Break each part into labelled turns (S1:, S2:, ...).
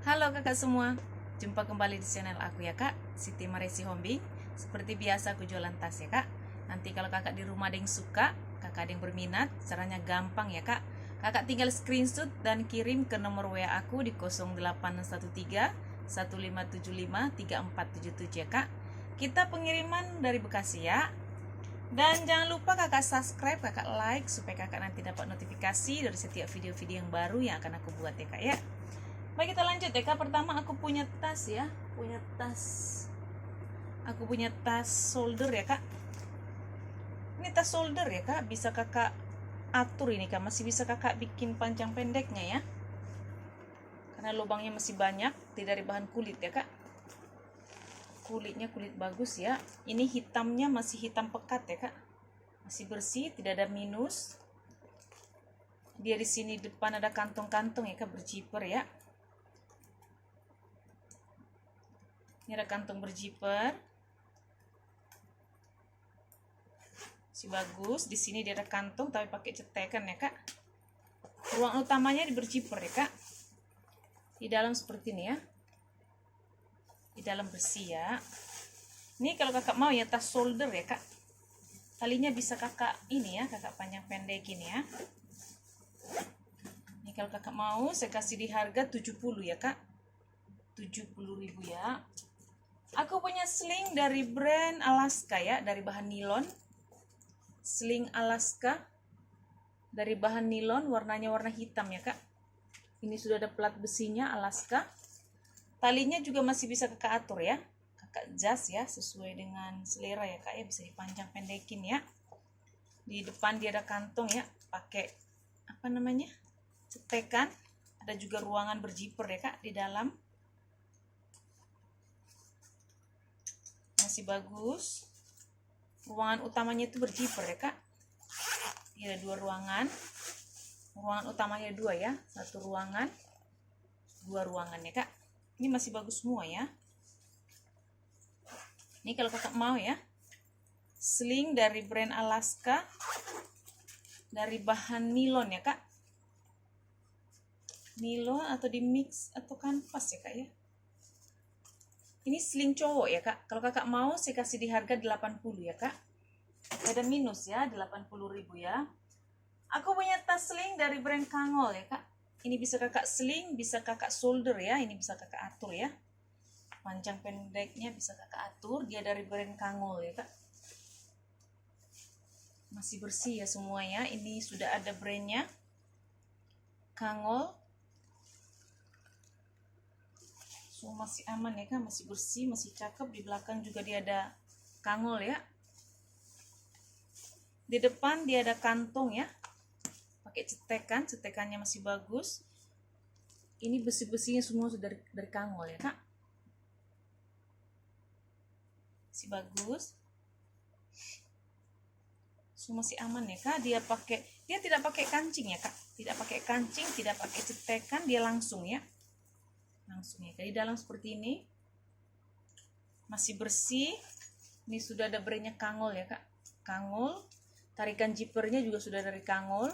S1: Halo kakak semua, jumpa kembali di channel aku ya kak, Siti Maresi Hombi. Seperti biasa aku jualan tas ya kak. Nanti kalau kakak di rumah ada yang suka, kakak ada yang berminat, caranya gampang ya kak. Kakak tinggal screenshot dan kirim ke nomor WA aku di 0813 1575 3477 ya kak. Kita pengiriman dari Bekasi ya. Dan jangan lupa kakak subscribe, kakak like supaya kakak nanti dapat notifikasi dari setiap video-video yang baru yang akan aku buat ya kak ya. Baik, kita lanjut ya kak. Pertama aku punya tas ya, aku punya tas shoulder ya kak. Ini tas shoulder ya kak, bisa kakak atur ini kak, masih bisa kakak bikin panjang pendeknya ya, karena lubangnya masih banyak. Tidak dari bahan kulit ya kak, kulitnya kulit bagus ya. Ini hitamnya masih hitam pekat ya kak, masih bersih, tidak ada minus. Dia di sini depan ada kantong-kantong ya kak, berjiper ya. Ini ada kantong berjiper, si bagus. Di sini dia ada kantong tapi pakai cetekan ya kak. Ruang utamanya di berjiper ya kak. Di dalam seperti ini ya. Di dalam bersih ya. Ini kalau kakak mau ya tas shoulder ya kak. Talinya bisa kakak ini ya, kakak panjang pendekin ya. Ini kalau kakak mau saya kasih di harga 70 ya kak. 70.000 ya. Aku punya sling dari brand Alaska ya, dari bahan nilon. Sling Alaska dari bahan nilon, warnanya warna hitam ya kak. Ini sudah ada plat besinya Alaska. Talinya juga masih bisa kakak atur ya, kakak adjust ya, sesuai dengan selera ya kak ya, bisa dipanjang pendekin ya. Di depan dia ada kantong ya, pakai apa namanya, cetekan. Ada juga ruangan berjiper ya kak di dalam, masih bagus. Ruangan utamanya itu berjiper ya kak. Ini ada dua ruangan. Ruangan utamanya dua ya, satu ruangan, dua ruangan ya kak. Ini masih bagus semua ya. Ini kalau kakak mau ya, sling dari brand Alaska dari bahan nilon ya kak. Nilon atau di mix atau kanvas ya kak ya. Ini sling cowok ya kak. Kalau kakak mau saya kasih di harga 80 ya kak. Ada minus ya, 80.000 ya. Aku punya tas sling dari brand Kangol ya kak. Ini bisa kakak sling, bisa kakak shoulder ya. Ini bisa kakak atur ya. Panjang pendeknya bisa kakak atur. Dia dari brand Kangol ya kak. Masih bersih ya semuanya. Ini sudah ada brandnya, Kangol. So, masih aman ya kak, masih bersih, masih cakep. Di belakang juga dia ada Kangol ya. Di depan dia ada kantong ya, pakai cetekan, cetekannya masih bagus. Ini besi-besinya semua sudah dari Kangol ya kak, masih bagus. So, masih aman ya kak. Dia tidak pakai kancing ya kak, tidak pakai kancing, tidak pakai cetekan, dia langsung ya, langsung ya kak. Di dalam seperti ini, masih bersih. Ini sudah ada brandnya Kangol ya kak, Kangol. Tarikan jipernya juga sudah dari Kangol.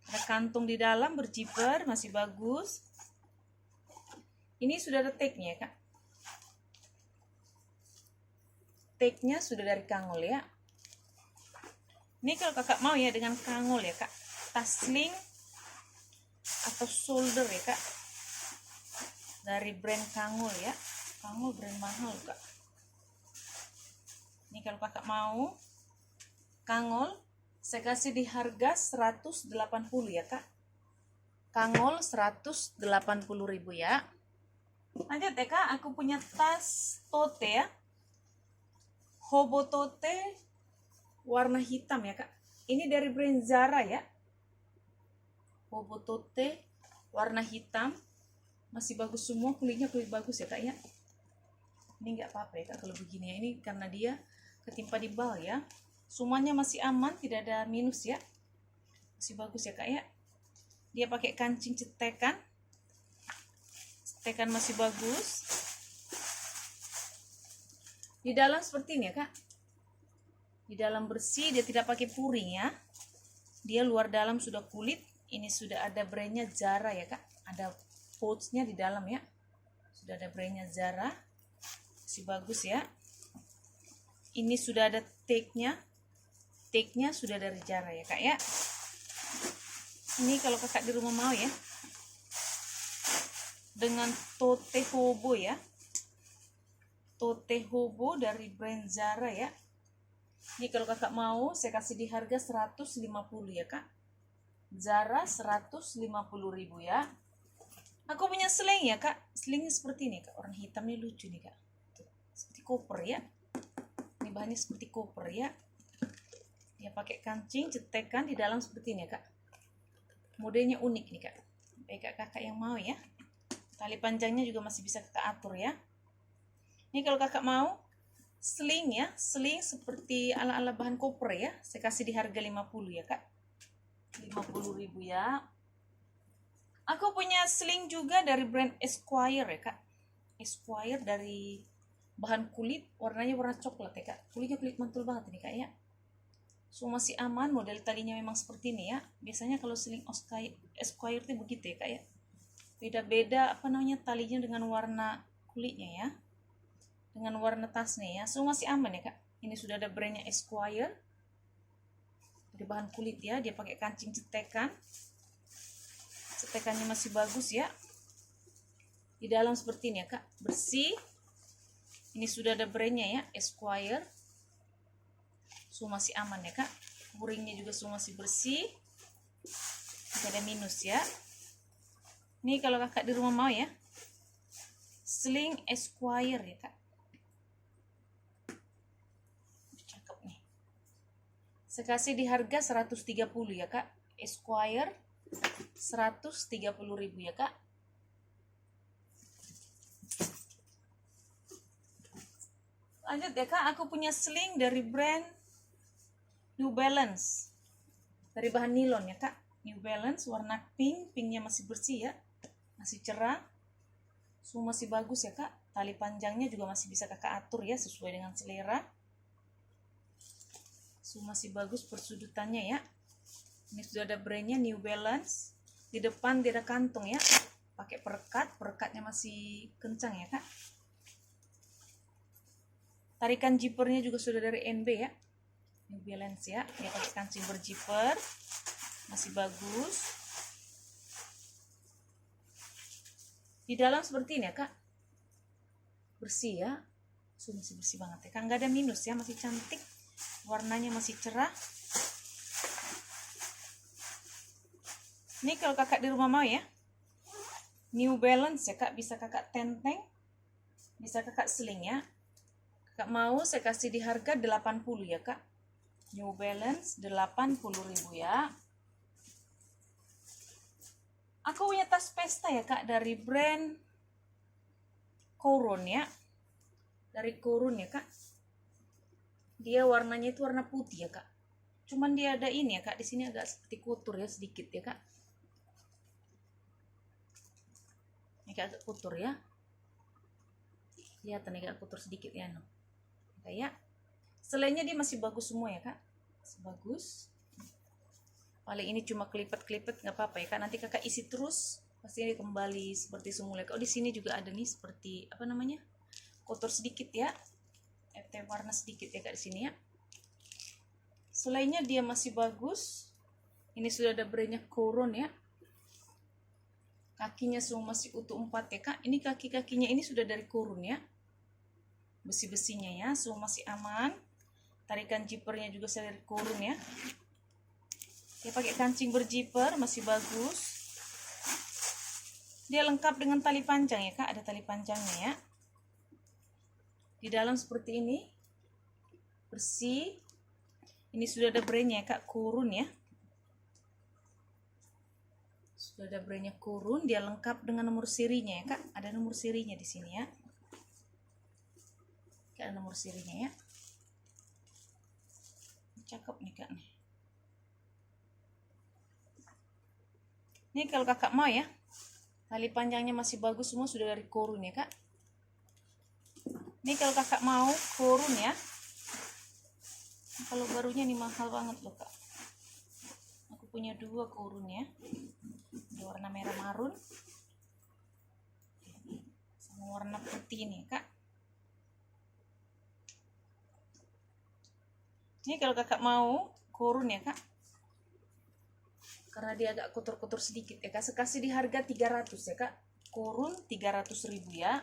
S1: Ada kantong di dalam berjiper, masih bagus. Ini sudah ada tagnya ya kak. Tagnya sudah dari Kangol ya. Ini kalau kakak mau ya dengan Kangol ya kak, tas sling atau shoulder ya kak, dari brand Kangol ya. Kangol brand mahal kak. Ini kalau kakak mau Kangol, saya kasih di harga 180 ya kak. Kangol 180.000 ya. Lanjut ya kak, aku punya tas tote ya, hobo tote warna hitam ya kak. Ini dari brand Zara ya, hobo tote warna hitam, masih bagus semua. Kulitnya kulit bagus ya kak ya. Ini nggak apa-apa ya kak kalau begini ya, ini karena dia ketimpa di bal ya. Semuanya masih aman, tidak ada minus ya, masih bagus ya kak ya. Dia pakai kancing cetekan, cetekan masih bagus. Di dalam seperti ini ya kak, di dalam bersih, dia tidak pakai puring ya. Dia luar dalam sudah kulit. Ini sudah ada brandnya Zara ya kak, ada pouchnya di dalam ya. Sudah ada brandnya Zara, masih bagus ya. Ini sudah ada tag-nya sudah dari Zara ya kak ya. Ini kalau kakak di rumah mau ya, dengan tote hobo ya, tote hobo dari brand Zara ya. Ini kalau kakak mau saya kasih di harga 150 ya kak. Zara 150.000 ya. Aku punya sling ya kak, slingnya seperti ini kak, warna hitamnya lucu nih kak. Tuh, seperti koper ya. Ini bahannya seperti koper ya. Dia pakai kancing cetekan di dalam seperti ini ya kak. Modelnya unik nih kak. Baik kakak yang mau ya. Tali panjangnya juga masih bisa kakak atur ya. Ini kalau kakak mau sling ya, sling seperti ala-ala bahan koper ya. Saya kasih di harga 50 ya kak. 50.000 ya. Aku punya sling juga dari brand Esquire ya kak. Esquire dari bahan kulit, warnanya warna coklat ya kak. Kulitnya kulit mantul banget ini kak ya. So masih aman, model talinya memang seperti ini ya. Biasanya kalau sling Esquire itu begitu ya kak ya. Beda-beda apa namanya talinya dengan warna kulitnya ya. Dengan warna tasnya ya. So masih aman ya kak. Ini sudah ada brandnya Esquire. Dari bahan kulit ya, dia pakai kancing cetekan. Cetekannya masih bagus ya. Di dalam seperti ini ya kak, bersih. Ini sudah ada brandnya ya, Esquire. So masih aman ya kak. Kuringnya juga so masih bersih. Tidak ada minus ya. Ini kalau kakak di rumah mau ya, sling Esquire ya kak. Cakep nih. Saya kasih di harga 130 ya kak. Esquire 130.000 ya kak. Lanjut ya kak, aku punya sling dari brand New Balance. Dari bahan nilon ya kak. New Balance warna pink, pinknya masih bersih ya. Masih cerah. So masih bagus ya kak. Tali panjangnya juga masih bisa kakak atur ya, sesuai dengan selera. So masih bagus persudutannya ya. Ini sudah ada brandnya New Balance. Di depan dia ada kantong ya. Pakai perekat, perekatnya masih kencang ya kak. Tarikan zippernya juga sudah dari NB ya. New Balance ya. Dia pakai kancing berzipper. Masih bagus. Di dalam seperti ini ya kak. Bersih ya. So, masih bersih banget ya kak. Nggak ada minus ya. Masih cantik. Warnanya masih cerah. Ini kalau kakak di rumah mau ya. New Balance ya kak. Bisa kakak tenteng. Bisa kakak sling ya. Kakak mau saya kasih di harga 80 ya kak. New Balance 80.000 ya. Aku punya tas pesta ya kak, dari brand Coron ya. Dari Coron ya kak. Dia warnanya itu warna putih ya kak. Cuman dia ada ini ya kak, di sini agak seperti kotor ya sedikit ya kak. Ini agak kotor ya. Lihat nih agak kotor sedikit ya no. Kayak selainnya dia masih bagus semua ya kak. Masih bagus. Paling ini cuma kelipet-kelipet nggak apa-apa ya kak. Nanti kakak isi terus pasti ini kembali seperti semula. Oh di sini juga ada nih seperti apa namanya, kotor sedikit ya. Warna sedikit ya kak di sini ya. Selainnya dia masih bagus. Ini sudah ada brandnya Coron ya. Kakinya semua masih utuh 4 ya kak. Ini kaki-kakinya ini sudah dari Coron ya. Besi-besinya ya, semua masih aman. Tarikan zippernya juga sudah dari Coron ya. Dia pakai kancing berzipper, masih bagus. Dia lengkap dengan tali panjang ya kak, ada tali panjangnya ya. Di dalam seperti ini, bersih. Ini sudah ada brandnya ya kak, Coron ya. Sudah ada brandnya Coron, dia lengkap dengan nomor serinya ya kak. Ada nomor serinya di sini ya. Ada nomor serinya ya. Cakep nih kak nih. Ini kalau kakak mau ya, tali panjangnya masih bagus semua, sudah dari Coron ya kak. Ini kalau kakak mau Coron ya. Kalau barunya ini mahal banget loh kak. Aku punya 2 Coron ya. Ada warna merah marun sama seperti ini kak. Ini kalau kakak mau kurun ya kak, karena dia agak kotor-kotor sedikit ya kak, saya kasih di harga 300 ya kak, kurun 300.000 ya.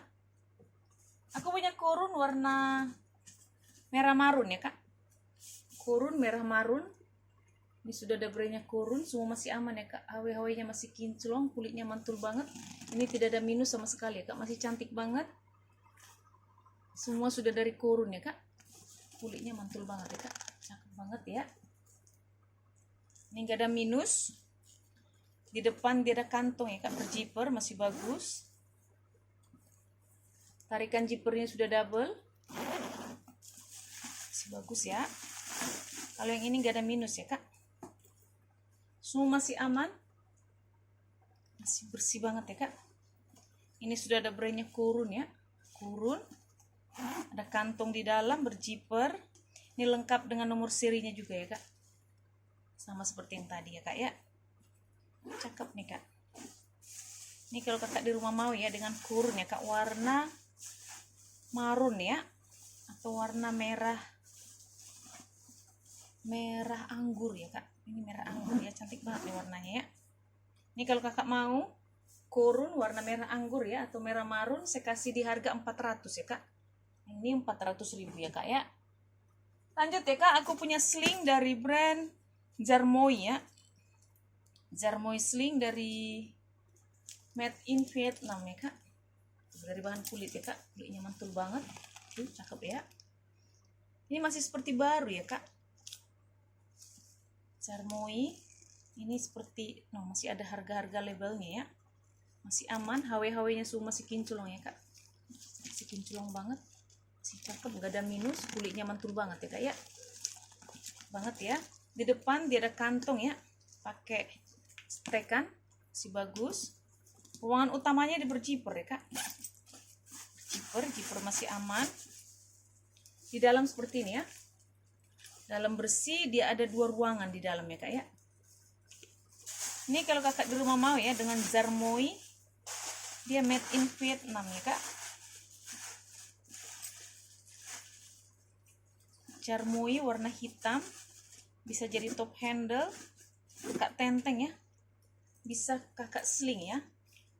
S1: Aku punya kurun warna merah marun ya kak, kurun merah marun. Ini sudah ada brandnya kurun, semua masih aman ya kak, hawe-hawenya masih kinclong, kulitnya mantul banget. Ini tidak ada minus sama sekali ya kak, masih cantik banget. Semua sudah dari kurun ya kak, kulitnya mantul banget ya kak, cakep banget ya. Ini gak ada minus. Di depan dia ada kantong ya kak, berjiper, masih bagus. Tarikan jipernya sudah double, masih bagus ya. Kalau yang ini gak ada minus ya kak, semua masih aman, masih bersih banget ya kak. Ini sudah ada brandnya kurun ya, kurun. Ada kantong di dalam, berjiper. Ini lengkap dengan nomor serinya juga ya kak, sama seperti yang tadi ya kak ya. Cakep nih kak. Ini kalau kakak di rumah mau ya dengan kurun ya kak, warna marun ya, atau warna merah anggur ya kak. Ini merah anggur ya, cantik banget nih warnanya ya. Ini kalau kakak mau kurun warna merah anggur ya, atau merah marun, saya kasih di harga 400 ya kak. Ini 400.000 ya kak ya. Lanjut ya kak, aku punya sling dari brand Jarmoy ya. Jarmoy sling dari made in Vietnam ya kak, dari bahan kulit ya kak, kulitnya mantul banget. Tuh cakep ya. Ini masih seperti baru ya kak, Jarmoy. Ini seperti masih ada harga-harga labelnya ya, masih aman, HW-HW nya semua masih kinclong ya kak, masih kinclong banget, masih cakep, gak ada minus, kulitnya mantul banget ya kak ya, banget ya. Di depan dia ada kantong ya, pakai stekan, masih bagus. Ruangan utamanya di berjiper ya kak, jiper masih aman. Di dalam seperti ini ya, dalam bersih, dia ada 2 ruangan di dalam ya kak ya. Ini kalau kakak di rumah mau ya dengan Jarmoy, dia made in Vietnam ya kak. Jarmoy warna hitam, bisa jadi top handle, kakak tenteng ya, bisa kakak sling ya.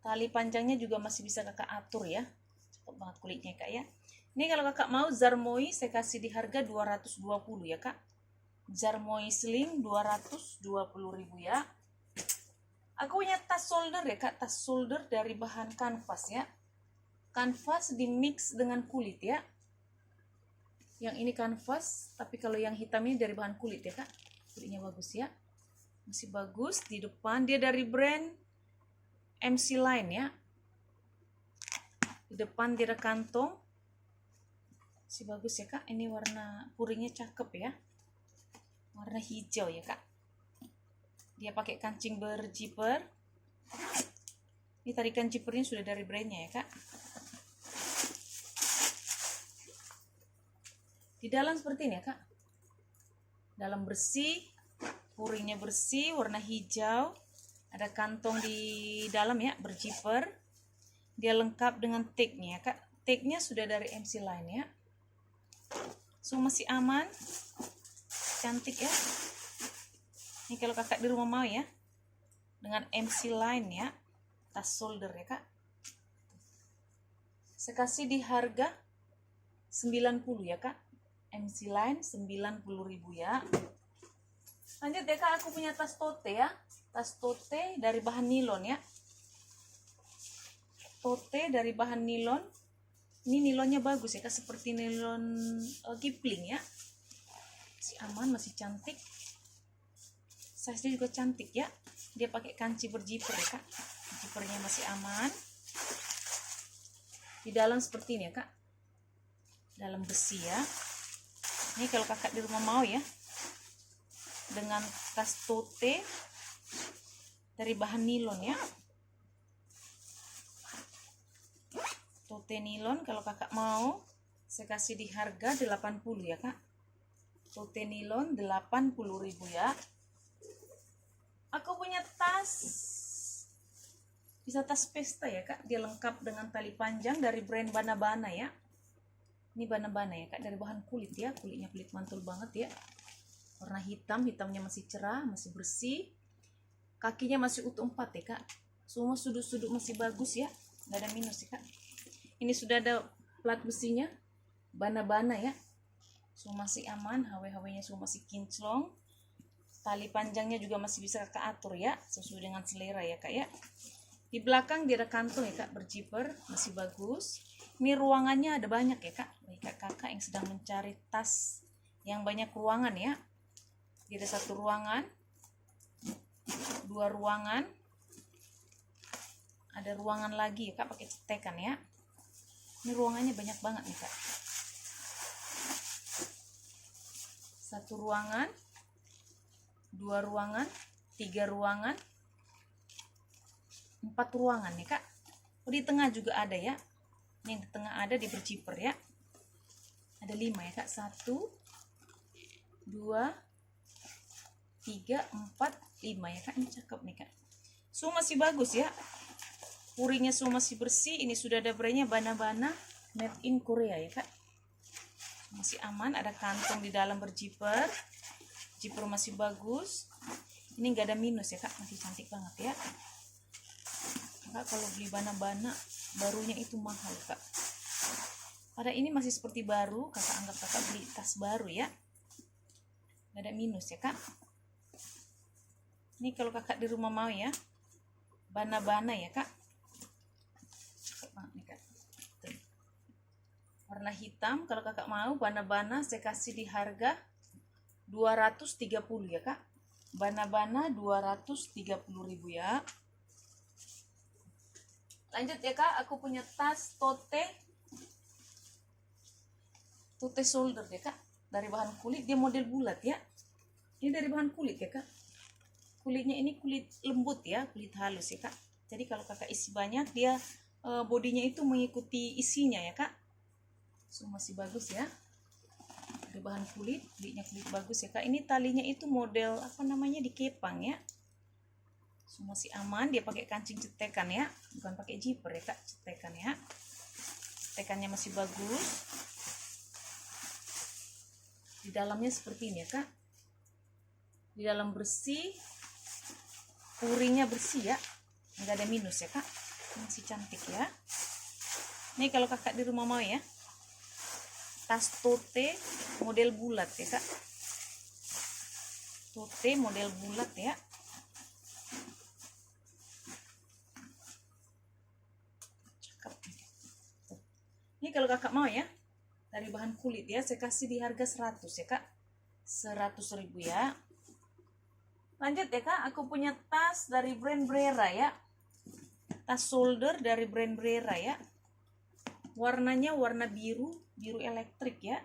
S1: Tali panjangnya juga masih bisa kakak atur ya, cepet banget kulitnya kak ya. Ini kalau kakak mau Jarmoy, saya kasih di harga 220 ya kak. Jarmoy sling 220.000 ya. Aku punya tas shoulder ya kak, tas shoulder dari bahan kanvas ya. Kanvas di mix dengan kulit ya. Yang ini kanvas, tapi kalau yang hitam ini dari bahan kulit ya kak. Kulitnya bagus ya, masih bagus. Di depan dia dari brand MC Line ya. Di depan dia ada kantong, masih bagus ya kak. Ini warna puringnya cakep ya, warna hijau ya kak. Dia pakai kancing berjiper. Ini tarikan jipernya sudah dari brandnya ya kak. Di dalam seperti ini ya kak, dalam bersih, puringnya bersih, warna hijau. Ada kantong di dalam ya, berjiper. Dia lengkap dengan tagnya ya kak. Tagnya sudah dari MC Line ya. So masih aman, cantik ya. Ini kalau kakak di rumah mau ya dengan MC Line ya, tas shoulder ya kak. Saya kasih di harga 90 ya kak. MC Line 90.000 ya. Lanjut ya kak, aku punya tas tote ya. Tas tote dari bahan nilon ya. Tote dari bahan nilon. Ini nilonnya bagus ya kak, seperti nilon Kipling ya. Masih aman, masih cantik. Size-nya juga cantik ya. Dia pakai kanci berjiper ya kak. Jipernya masih aman. Di dalam seperti ini ya kak, dalam besi ya. Ini kalau kakak di rumah mau ya dengan tas tote dari bahan nilon ya. Tote nilon kalau kakak mau, saya kasih di harga 80 ya kak. Tote nilon 80.000 ya. Aku punya tas Bisa tas pesta ya kak, dia lengkap dengan tali panjang dari brand Bana Bana ya. Ini Bana Bana ya kak, dari bahan kulit ya, kulitnya kulit mantul banget ya. Warna hitam, hitamnya masih cerah, masih bersih. Kakinya masih utuh 4 ya kak. Semua sudut-sudut masih bagus ya, nggak ada minus ya kak. Ini sudah ada plat besinya, Bana Bana ya. Semua masih aman, HW-HW-nya semua masih kinclong. Tali panjangnya juga masih bisa kakak atur ya, sesuai dengan selera ya kak ya. Di belakang dia ada kantong ya kak, berjiper, masih bagus. Ini ruangannya ada banyak ya kak, bagi kakak yang sedang mencari tas yang banyak ruangan ya. Dia ada 1 ruangan, 2 ruangan, ada ruangan lagi ya kak, pakai cetekan ya. Ini ruangannya banyak banget nih kak. 1 ruangan, 2 ruangan, 3 ruangan, 4 ruangan nih kak. Oh, di tengah juga ada ya. Ini yang di tengah ada di berjiper ya. Ada 5 ya kak. 1, 2, 3, 4, 5 ya kak. Ini cakep nih kak. Semua masih bagus ya. Puringnya semua masih bersih. Ini sudah ada brandnya Bana Bana, made in Korea ya kak. Masih aman. Ada kantong di dalam berjiper. Jiper masih bagus. Ini nggak ada minus ya kak. Masih cantik banget ya. Kak, kalau beli Bana Bana barunya itu mahal kak. Pada ini masih seperti baru, kakak anggap kakak beli tas baru ya. Gak ada minus ya kak. Ini kalau kakak di rumah mau ya, Bana Bana ya kak. Cakep banget nih kak. Tuh. Warna hitam, kalau kakak mau Bana Bana saya kasih di harga 230 ya kak. Bana Bana 230.000 ya. Lanjut ya kak, aku punya tas tote shoulder ya kak, dari bahan kulit. Dia model bulat ya. Ini dari bahan kulit ya kak. Kulitnya ini kulit lembut ya, kulit halus ya kak. Jadi kalau kakak isi banyak, dia bodinya itu mengikuti isinya ya kak. So, masih bagus ya. Dari bahan kulit, kulitnya kulit bagus ya kak. Ini talinya itu model apa namanya, dikepang ya. Semua masih aman, dia pakai kancing cetekan ya, bukan pakai zipper ya kak, cetekan ya. Cetekannya masih bagus. Di dalamnya seperti ini ya kak. Di dalam bersih, puringnya bersih ya, nggak ada minus ya kak. Masih cantik ya. Ini kalau kakak di rumah mau ya, tas tote model bulat ya kak. Tote model bulat ya. Ini kalau kakak mau ya, dari bahan kulit ya, saya kasih di harga 100 ya kak. 100.000 ya. Lanjut ya kak, aku punya tas dari brand Brera ya. Tas shoulder dari brand Brera ya. Warnanya warna biru, biru elektrik ya.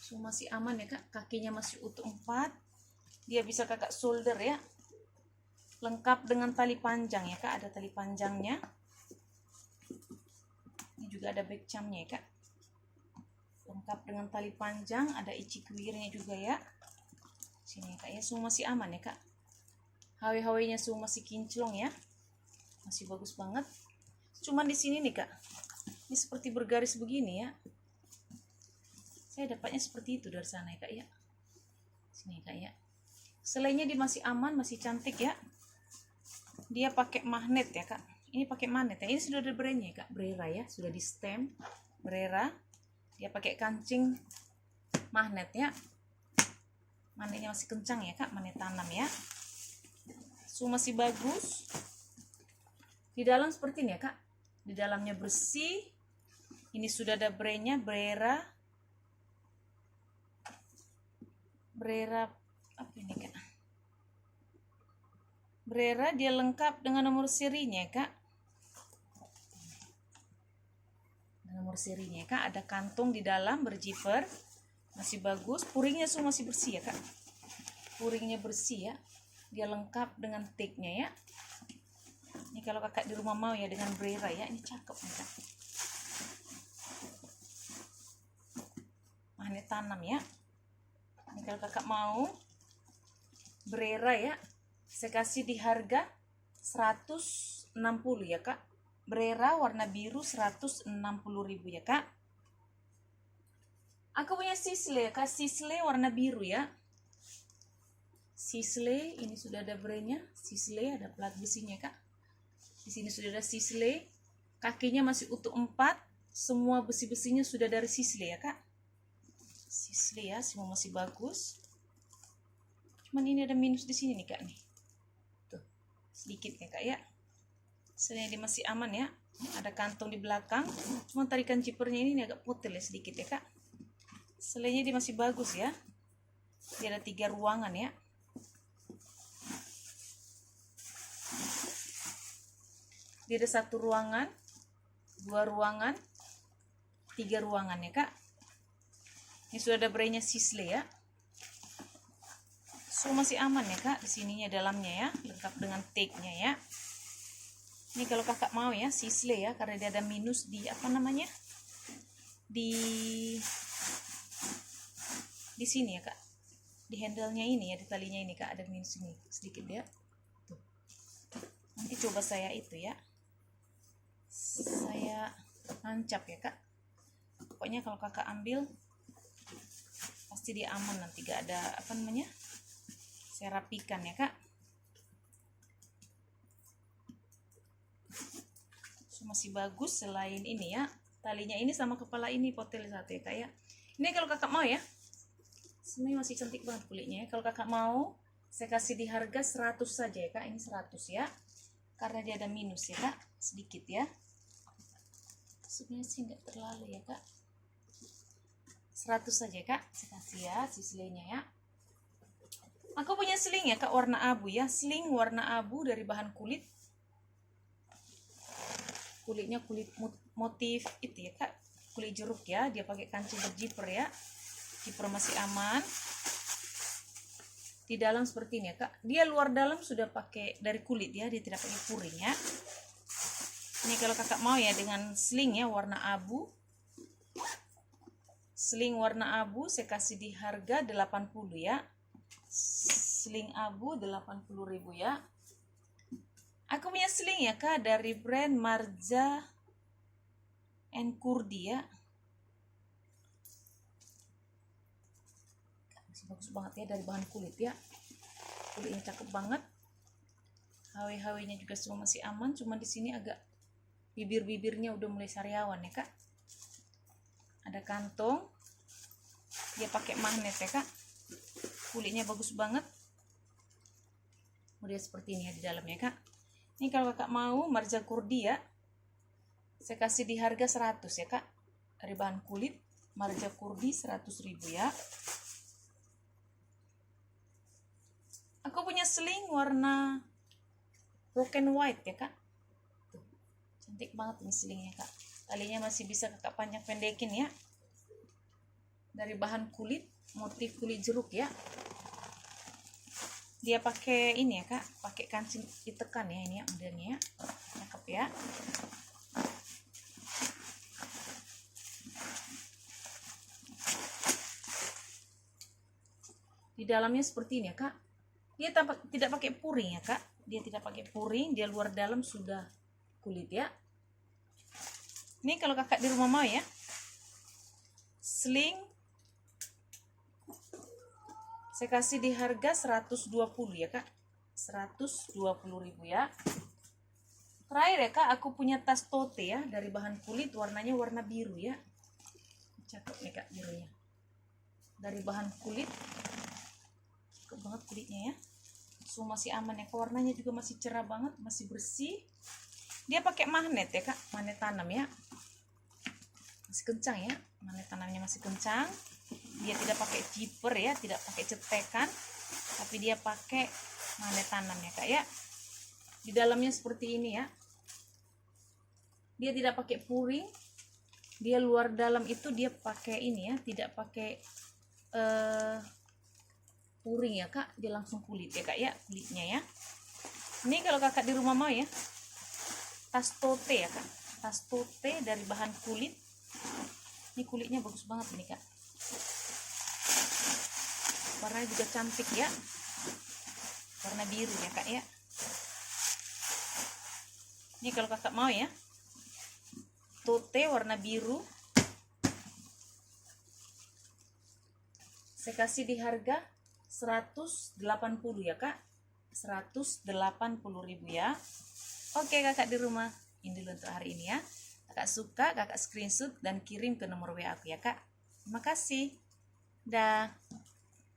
S1: So, masih aman ya kak, kakinya masih utuh 4. Dia bisa kakak shoulder ya. Lengkap dengan tali panjang ya kak, ada tali panjangnya. Ini juga ada back charmnya ya kak. Lengkap dengan tali panjang, ada icikuirnya juga ya. Sini ya kak ya, semua masih aman ya kak. HW-HW-nya semua masih kinclong ya. Masih bagus banget. Cuman di sini nih kak, ini seperti bergaris begini ya. Saya dapatnya seperti itu dari sana ya kak ya. Sini ya kak ya. Selainnya dia masih aman, masih cantik ya. Dia pakai magnet ya kak. Ini pakai magnet ya. Ini sudah ada brandnya ya kak, Brera ya. Sudah di stem Brera. Dia pakai kancing magnet ya. Magnetnya masih kencang ya kak, magnet tanam ya. Semua masih bagus. Di dalam seperti ini ya kak. Di dalamnya bersih. Ini sudah ada brandnya, Brera. Brera apa ini kak? Brera, dia lengkap dengan nomor serinya ya kak. Nomor serinya kak, ada kantung di dalam berjiper, masih bagus. Puringnya semua masih bersih ya kak. Puringnya bersih ya. Dia lengkap dengan tagnya ya. Ini kalau kakak di rumah mau ya dengan Brera ya, ini cakep nih kak. Magnet tanam ya. Ini kalau kakak mau Brera ya, saya kasih di harga 160 ya kak. Brera warna biru 160.000 ya kak. Aku punya sisle ya kak, sisle warna biru ya. Sisle ini sudah ada brenya, sisle ada plat besinya kak. Di sini sudah ada sisle, kakinya masih utuh 4, semua besi-besinya sudah dari sisle ya kak. Sisle ya, semua masih bagus. Cuman ini ada minus di sini nih kak nih. Tuh, sedikit ya kak ya. Selain dia masih aman ya. Ada kantong di belakang. Cuma tarikan zippernya ini agak potel ya sedikit ya kak. Selainnya dia masih bagus ya. Dia ada 3 ruangan ya. Dia ada 1 ruangan, 2 ruangan, 3 ruangan ya kak. Ini sudah ada brenya sisle ya. So masih aman ya kak. Di sininya dalamnya ya, lengkap dengan tag-nya ya. Ini kalau kakak mau ya, sisle ya, karena dia ada minus di apa namanya? Di sini ya kak. Di handle-nya ini ya, di talinya ini kak, ada minus ini sedikit ya. Tuh. Nanti coba saya itu ya. Saya nancap ya kak. Pokoknya kalau kakak ambil pasti dia aman, nanti gak ada apa namanya? Saya rapikan ya kak. Masih bagus. Selain ini ya, talinya ini sama kepala ini potel satu ya kak ya. Ini kalau kakak mau ya, semuanya masih cantik banget kulitnya ya. Kalau kakak mau, saya kasih di harga 100 saja ya kak. Ini 100 ya, karena dia ada minus ya kak, sedikit ya. Sebenarnya sih nggak terlalu ya kak. 100 saja ya kak, saya kasih ya sislenya ya. Aku punya sling ya kak, warna abu ya. Sling warna abu dari bahan kulit. Kulitnya kulit motif itu ya kak, kulit jeruk ya. Dia pakai kancing berjiper ya, jiper masih aman. Di dalam seperti ini ya kak. Dia luar dalam sudah pakai dari kulit ya, dia tidak pakai puring ya. Ini kalau kakak mau ya dengan sling ya warna abu. Sling warna abu saya kasih di harga 80 ya. Sling abu 80.000 ya. Aku punya sling ya kak, dari brand Marja and Kurdi ya. Masih bagus banget ya, dari bahan kulit ya. Kulitnya cakep banget. HW-HW-nya juga semua masih aman, cuma di sini agak bibir-bibirnya udah mulai sariawan ya kak. Ada kantong. Dia pakai magnet ya kak. Kulitnya bagus banget. Kemudian seperti ini ya di dalamnya kak. Ini kalau kakak mau Marja Kurdi ya, saya kasih di harga 100 ya kak. Dari bahan kulit Marja Kurdi 100.000 ya. Aku punya sling warna broken white ya kak. Tuh, cantik banget ini slingnya kak. Talinya masih bisa kakak panjang pendekin ya. Dari bahan kulit, motif kulit jeruk ya. Dia pakai ini ya kak, pakai kancing ditekan ya, ini ya modelnya ya. Cakep ya. Di dalamnya seperti ini ya kak. Dia tidak pakai puring ya kak. Dia tidak pakai puring, dia luar dalam sudah kulit ya. Ini kalau kakak di rumah mau ya, sling saya kasih di harga 120 ya kak. 120.000 ya. Terakhir ya kak, aku punya tas tote ya, dari bahan kulit, warnanya warna biru ya. Cakep nih kak birunya. Dari bahan kulit, cakep banget kulitnya ya. So masih aman ya, warnanya juga masih cerah banget, masih bersih. Dia pakai magnet ya kak, magnet tanam ya. Masih kencang ya, magnet tanamnya masih kencang. Dia tidak pakai zipper ya, tidak pakai cetekan, tapi dia pakai magnet tanam ya kak ya. Di dalamnya seperti ini ya. Dia tidak pakai puring. Dia luar dalam itu dia pakai ini ya, tidak pakai puring ya kak. Dia langsung kulit ya kak ya, kulitnya ya. Ini kalau kakak di rumah mau ya, tas tote ya kak. Tas tote dari bahan kulit. Ini kulitnya bagus banget ini kak. Warnanya juga cantik ya, warna biru ya kak ya. Ini kalau kakak mau ya, tote warna biru. Saya kasih di harga 180 ya kak, 180.000 ya. Oke kakak di rumah, ini dulu untuk hari ini ya. Kakak suka, kakak screenshot dan kirim ke nomor WA aku ya kak. Terima kasih. Dah.